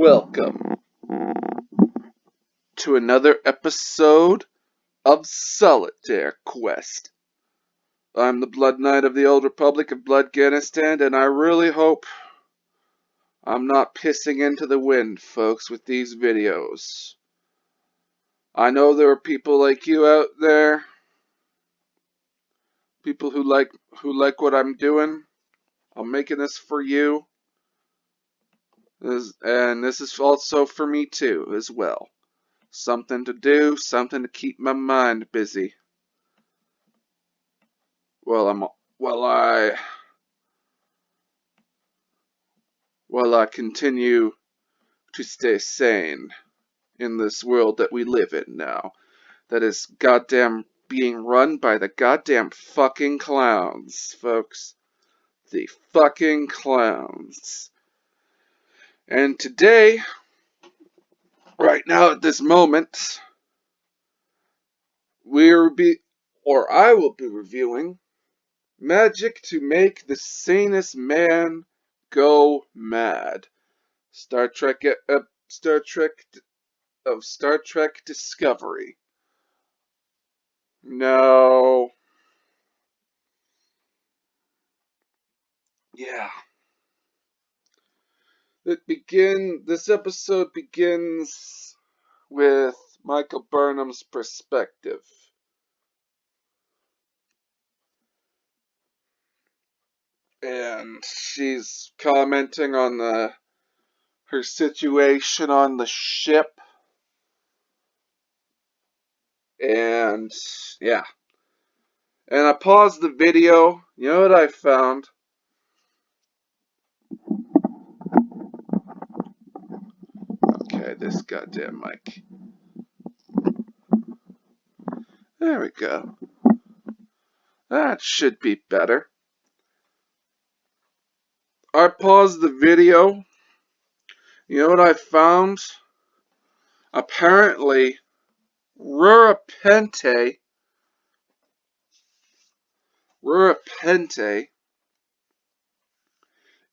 Welcome to another episode of Solitaire Quest. I'm the Blood Knight of the Old Republic of Bloodganistan, and I really hope I'm not pissing into the wind, folks, with these videos. I know there are people like you out there, people who like what I'm doing. I'm making this for you, and this is also for me too, as well. Something to do, something to keep my mind busy. While I continue to stay sane in this world that we live in now, that is goddamn being run by the goddamn fucking clowns, folks. The fucking clowns. And today, right now at this moment, I will be reviewing Magic to Make the Sanest Man Go Mad. Star Trek Discovery. No. Yeah. This episode begins with Michael Burnham's perspective. And she's commenting on her situation on the ship. And yeah. And I paused the video. You know what I found? Okay, this goddamn mic. There we go. That should be better. I paused the video. You know what I found? Apparently, Rurapente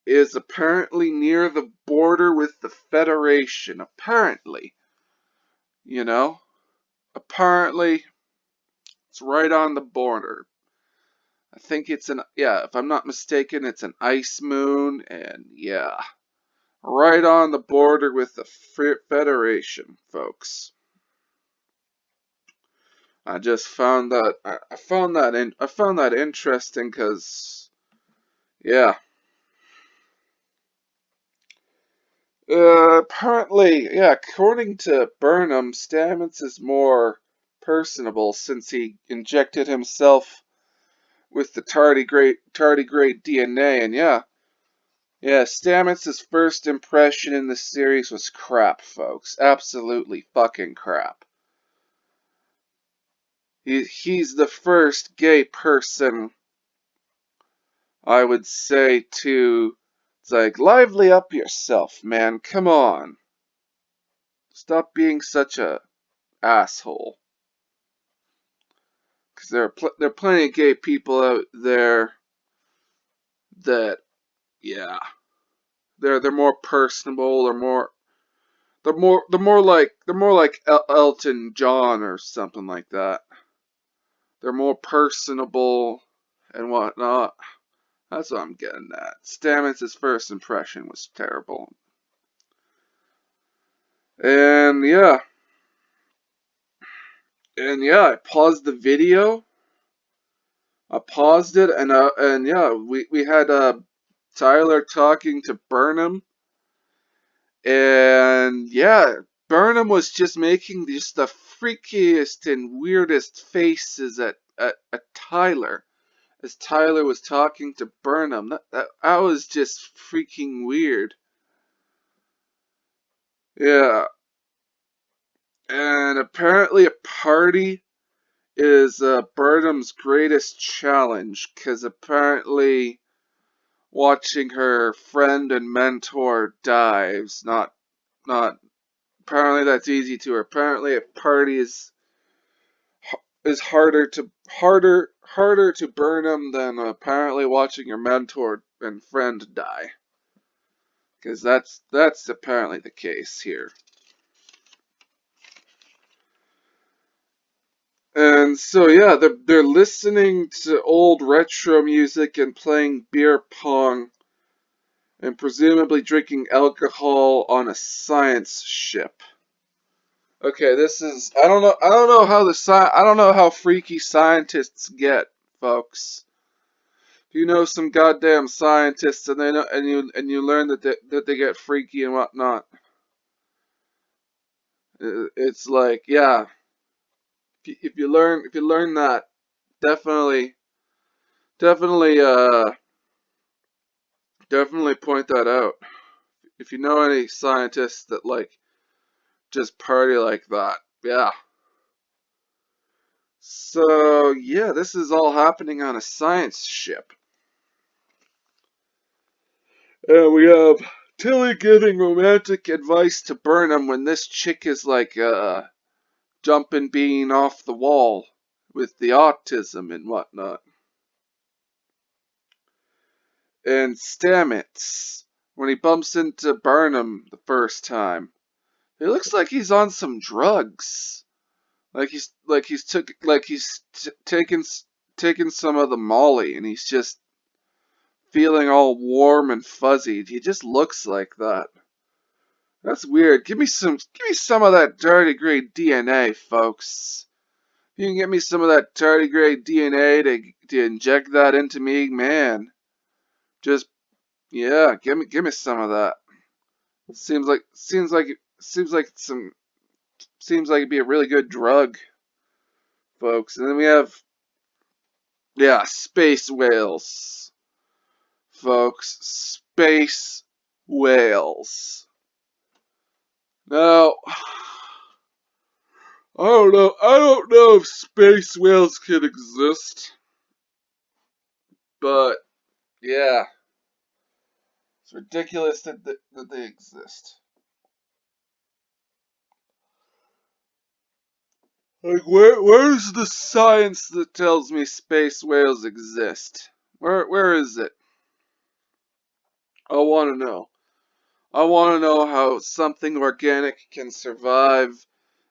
is apparently near the border with the Federation. Apparently. You know? Apparently, it's right on the border. I think if I'm not mistaken, it's an ice moon, and yeah. Right on the border with the Federation, folks. I just found that I found that interesting because, yeah. Apparently, yeah. According to Burnham, Stamets is more personable since he injected himself with the tardigrade DNA, and yeah, Stamets' first impression in the series was crap, folks. Absolutely fucking crap. He's the first gay person, I would say, it's like, lively up yourself, man. Come on. Stop being such a asshole. Because there are plenty of gay people out there that, yeah, they're more personable. They're more like Elton John or something like that. They're more personable and whatnot. That's what I'm getting at. Stamets' first impression was terrible. And yeah, I paused the video. I paused it, and yeah, we had Tyler talking to Burnham, and yeah, Burnham was just making just the freakiest and weirdest faces at Tyler as Tyler was talking to Burnham. That was just freaking weird. Yeah, and apparently a party is Burnham's greatest challenge, because apparently watching her friend and mentor die is not apparently that's easy to her. Apparently a party is harder to Burnham than apparently watching your mentor and friend die. because that's apparently the case here. And so yeah, they're listening to old retro music and playing beer pong and presumably drinking alcohol on a science ship. Okay, this is I don't know how I don't know how freaky scientists get, folks. If you know some goddamn scientists and they know and you learn that they get freaky and whatnot, it's like yeah. If you learn that, definitely definitely definitely point that out. If you know any scientists that like just party like that, yeah. So yeah, this is all happening on a science ship. We have Tilly giving romantic advice to Burnham when this chick is like jumping being off the wall with the autism and whatnot. And Stamets, when he bumps into Burnham the first time, it looks like he's on some drugs. Taking some of the Molly, and he's just feeling all warm and fuzzy. He just looks like that. That's weird. Give me some of that tardigrade DNA, folks. If you can get me some of that tardigrade DNA to inject that into me, man. Just yeah, give me some of that. Seems like it'd be a really good drug, folks. And then we have yeah, space whales, folks. Space whales. Now, I don't know. I don't know if space whales can exist, but yeah, it's ridiculous that they exist. Like, where's the science that tells me space whales exist? Where is it? I want to know. I want to know how something organic can survive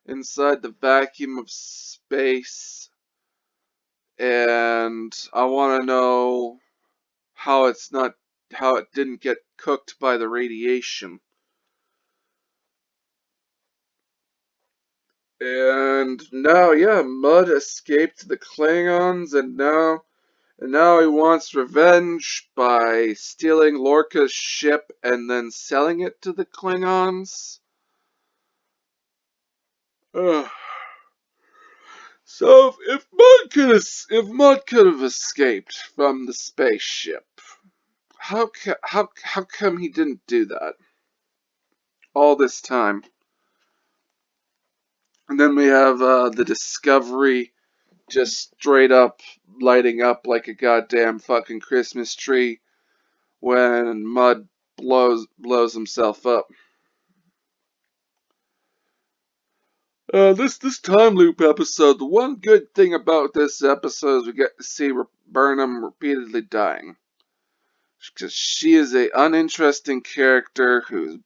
inside the vacuum of space, and I want to know how how it didn't get cooked by the radiation. And now, yeah, Mud escaped the Klingons, and now he wants revenge by stealing Lorca's ship and then selling it to the Klingons. Ugh. So if Mud could have escaped from the spaceship, how come he didn't do that all this time? And then we have the Discovery just straight up lighting up like a goddamn fucking Christmas tree when Mud blows himself up. This time loop episode, the one good thing about this episode is we get to see Burnham repeatedly dying. Because she is a uninteresting character who's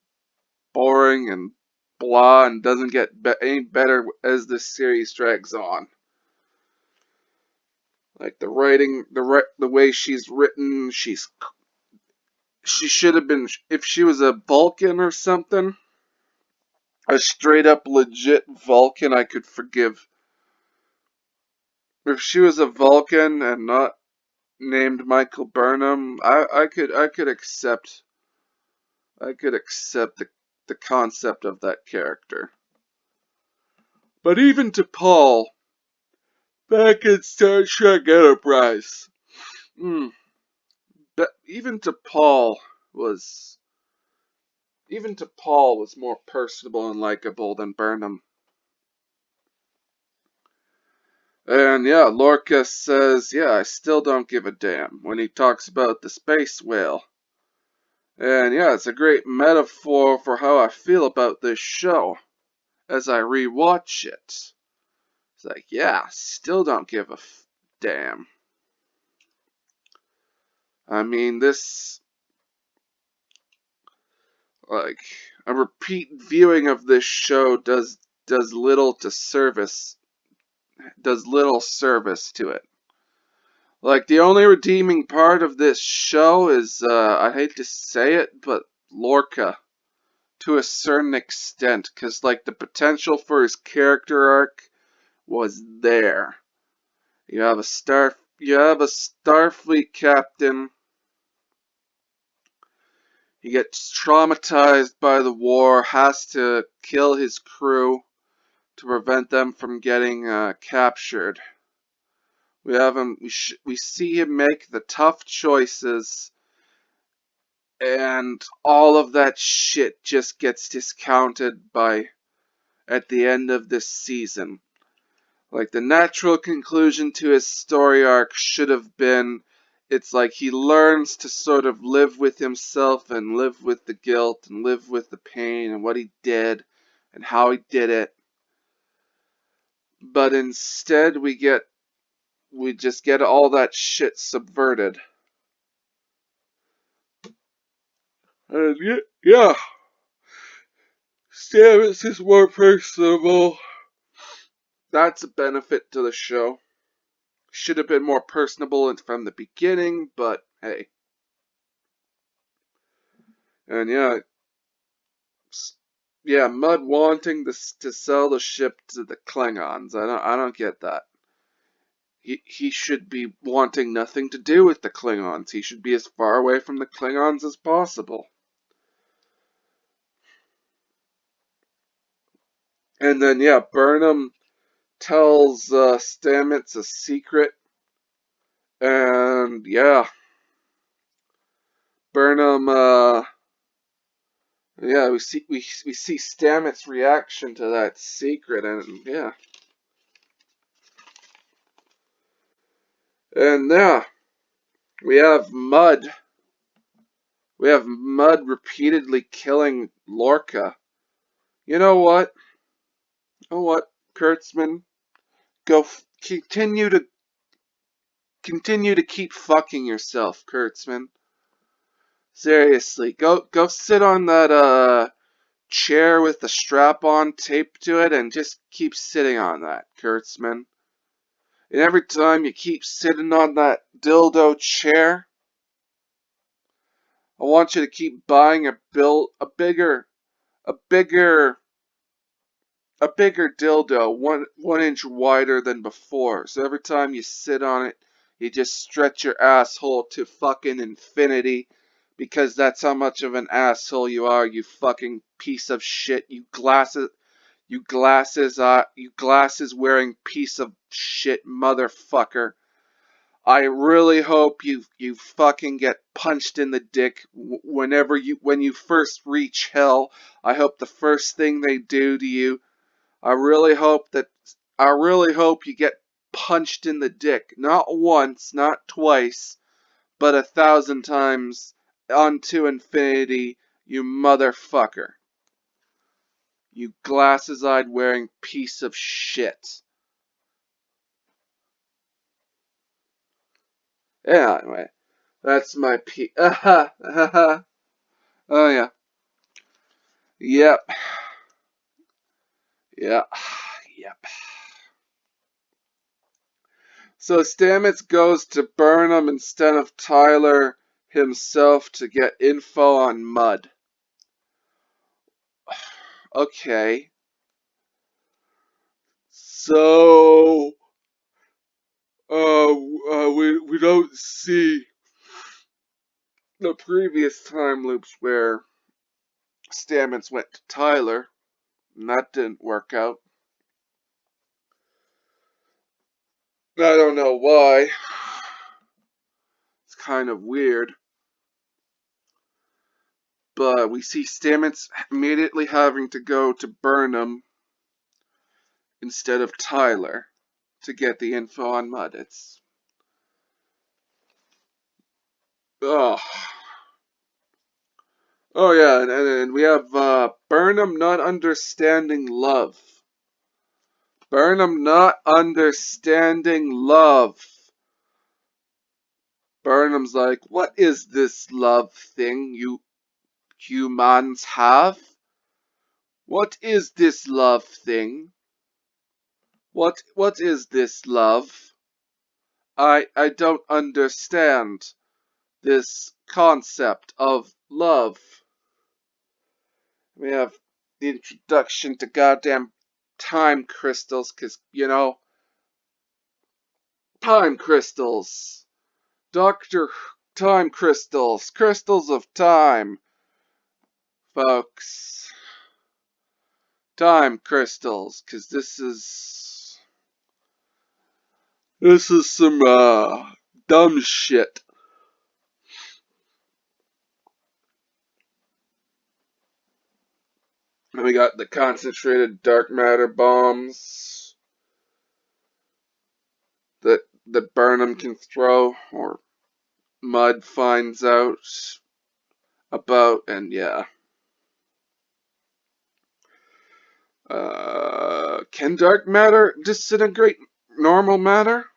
boring and blah and doesn't get any better as this series drags on. Like the writing, the way she's written, she should have been, if she was a Vulcan or something, a straight up legit Vulcan, I could forgive. If she was a Vulcan and not named Michael Burnham, I could accept the concept of that character. But even to Paul, back in Star Trek Enterprise, but even to Paul was more personable and likable than Burnham. And yeah, Lorca says, yeah, I still don't give a damn when he talks about the space whale. And yeah, it's a great metaphor for how I feel about this show as I rewatch it. It's like, yeah, still don't give a damn. I mean, Like, a repeat viewing of this show does little to service does little service to it. Like, the only redeeming part of this show is, I hate to say it, but Lorca, to a certain extent, because, like, the potential for his character arc was there. You have a Starfleet captain. He gets traumatized by the war, has to kill his crew to prevent them from getting captured. We have him. We see him make the tough choices, and all of that shit just gets discounted by at the end of this season. Like, the natural conclusion to his story arc should have been, it's like he learns to sort of live with himself and live with the guilt and live with the pain and what he did and how he did it. But instead we just get all that shit subverted. And yeah, Stamets is more personable. That's a benefit to the show. Should have been more personable from the beginning, but hey. And yeah, Mudd wanting to sell the ship to the Klingons. I don't get that. He should be wanting nothing to do with the Klingons. He should be as far away from the Klingons as possible. And then Burnham tells Stamets a secret, and Burnham we see Stamets' reaction to that secret, and we have Mudd. We have Mudd repeatedly killing Lorca. You know what? Kurtzman, continue to keep fucking yourself, Kurtzman. Seriously, go sit on that chair with the strap on taped to it and just keep sitting on that, Kurtzman. And every time you keep sitting on that dildo chair, I want you to keep buying a bigger a bigger dildo, one inch wider than before. So every time you sit on it, you just stretch your asshole to fucking infinity, because that's how much of an asshole you are, you fucking piece of shit. You glasses wearing piece of shit motherfucker. I really hope you fucking get punched in the dick when you first reach hell. I hope the first thing they do to you, I really hope you get punched in the dick. Not once, not twice, but 1,000 times unto infinity, you motherfucker. You glasses-eyed wearing piece of shit. Yeah, anyway. That's my oh yeah. Yep. Yep. Yep. So Stamets goes to Burnham instead of Tyler himself to get info on Mudd. Okay. So we don't see the previous time loops where Stamets went to Tyler, and that didn't work out. I don't know why. It's kind of weird. But we see Stamets immediately having to go to Burnham instead of Tyler to get the info on Mudd. It's oh yeah, and we have Burnham not understanding love. Burnham not understanding love. Burnham's like, what is this love thing? humans have? What is this love thing? What is this love? I don't understand this concept of love. We have the introduction to goddamn time crystals, 'cause, time crystals. Dr. Time crystals. Crystals of time, folks. Time crystals, 'cause this is some, dumb shit. And we got the concentrated dark matter bombs that Burnham can throw, or Mud finds out about, and yeah. Can dark matter disintegrate normal matter?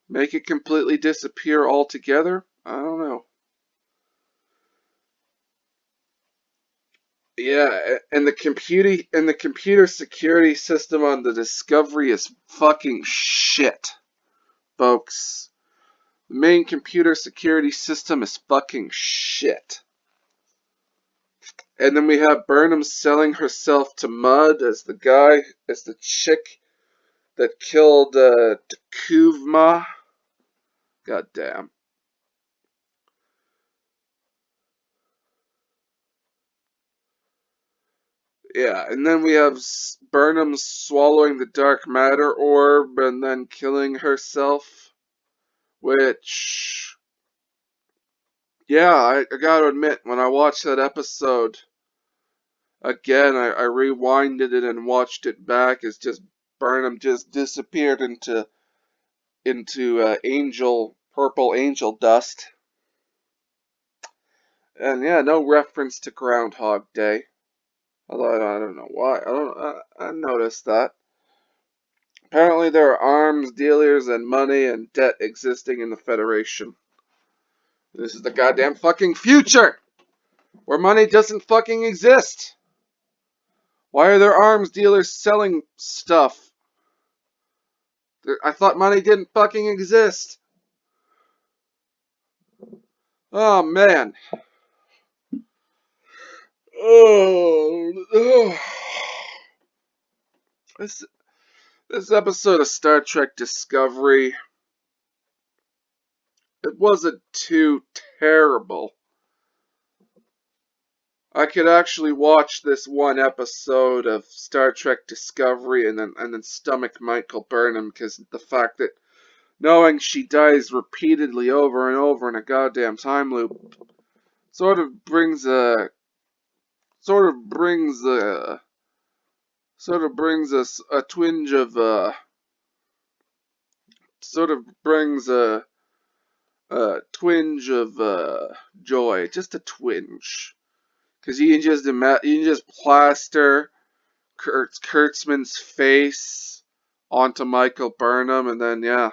Make it completely disappear altogether? I don't know. Yeah, and the computer security system on the Discovery is fucking shit, folks. The main computer security system is fucking shit. And then we have Burnham selling herself to Mud as the chick that killed Takuvma. God damn. Yeah, and then we have Burnham swallowing the dark matter orb and then killing herself. Which, yeah, I gotta admit, when I watched that episode again, I rewinded it and watched it back. It's just Burnham just disappeared into purple angel dust. And yeah, no reference to Groundhog Day. Although I don't know why. I noticed that. Apparently there are arms dealers and money and debt existing in the Federation. This is the goddamn fucking future! Where money doesn't fucking exist! Why are there arms dealers selling stuff? I thought money didn't fucking exist. Oh, man. Oh. This episode of Star Trek Discovery, it wasn't too terrible. I could actually watch this one episode of Star Trek Discovery and then stomach Michael Burnham, because the fact that knowing she dies repeatedly over and over in a goddamn time loop sort of brings a twinge of joy, just a twinge, because you can just plaster Kurtzman's face onto Michael Burnham, and then yeah,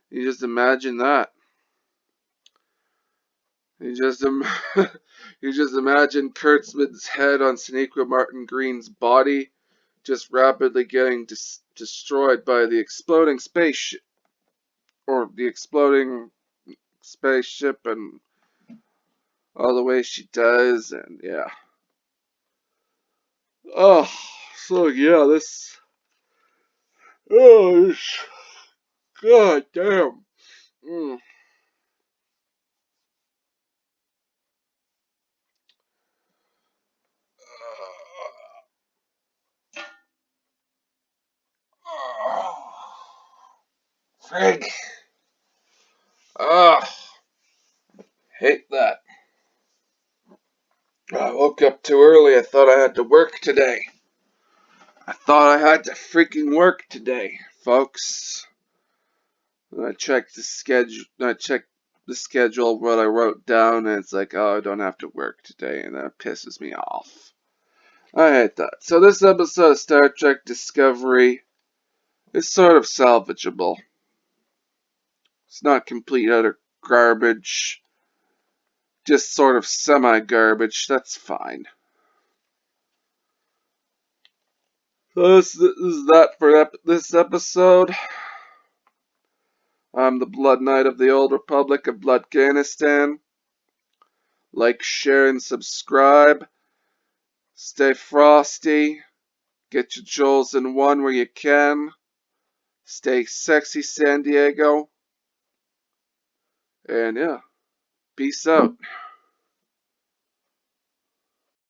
you just imagine that. You just you just imagine Kurtzman's head on Sonequa Martin Green's body, just rapidly getting destroyed by the exploding spaceship, and all the way she does, and yeah. Oh, so yeah, this, god damn. Mm. Frig. Ugh. Hate that. I woke up too early. I thought I had to work today. I thought I had to freaking work today, folks. And I checked the schedule. What I wrote down, and it's like, oh, I don't have to work today, and that pisses me off. I hate that. So this episode of Star Trek Discovery is sort of salvageable. It's not complete utter garbage. just sort of semi-garbage. That's fine. So this is that for this episode. I'm the Blood Knight of the Old Republic of Bloodganistan. Like, share, and subscribe. Stay frosty. Get your jewels in one where you can. Stay sexy, San Diego. And yeah, peace out.